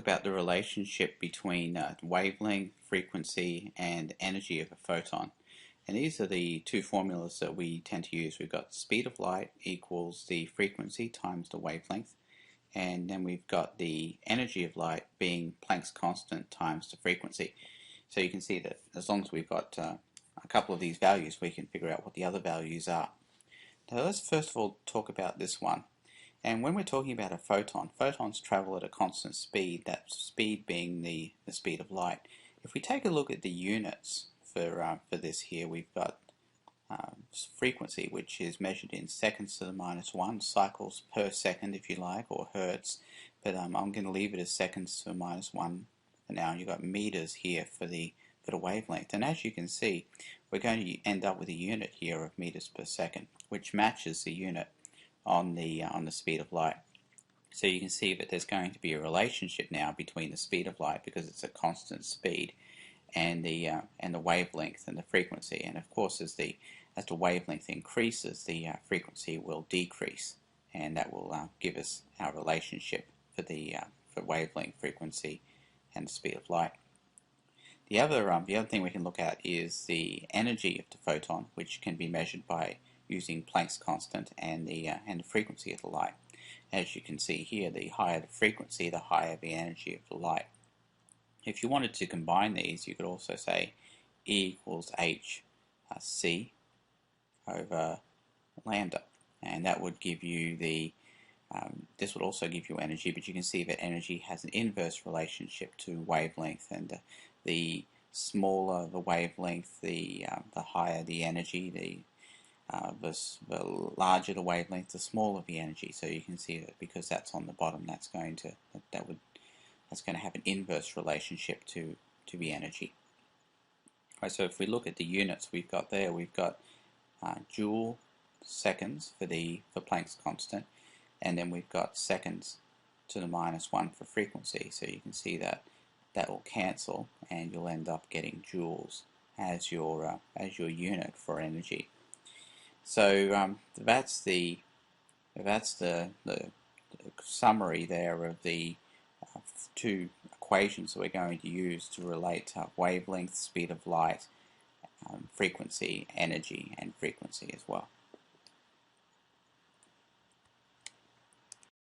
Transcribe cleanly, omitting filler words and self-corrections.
about the relationship between wavelength, frequency, and energy of a photon. And these are the two formulas that we tend to use. We've got speed of light equals the frequency times the wavelength, and then we've got the energy of light being Planck's constant times the frequency. So you can see that as long as we've got a couple of these values, we can figure out what the other values are. Now let's first of all talk about this one. And when we're talking about a photon, photons travel at a constant speed, that speed being the speed of light. If we take a look at the units for this here, we've got frequency, which is measured in seconds to the -1, cycles per second if you like, or hertz, but I'm going to leave it as seconds to the -1 for now. You've got meters here for the wavelength, and as you can see, we're going to end up with a unit here of meters per second, which matches the unit on the speed of light. So you can see that there's going to be a relationship now between the speed of light, because it's a constant speed, and the wavelength and the frequency. And of course, as the wavelength increases, the frequency will decrease, and that will give us our relationship for the for wavelength, frequency, and the speed of light. The other thing we can look at is the energy of the photon, which can be measured by using Planck's constant and the frequency of the light. As you can see here, the higher the frequency, the higher the energy of the light. If you wanted to combine these, you could also say E equals hc over lambda, and that would give you this would also give you energy, but you can see that energy has an inverse relationship to wavelength, and the smaller the wavelength, the higher the energy, the larger the wavelength, the smaller the energy. So you can see that because that's on the bottom, that's going to have an inverse relationship to the energy. Right, so if we look at the units we've got there, we've got joule seconds for Planck's constant, and then we've got seconds to the -1 for frequency. So you can see that will cancel, and you'll end up getting joules as your unit for energy. So that's the summary there of the two equations that we're going to use to relate wavelength, speed of light, frequency, energy, and frequency as well.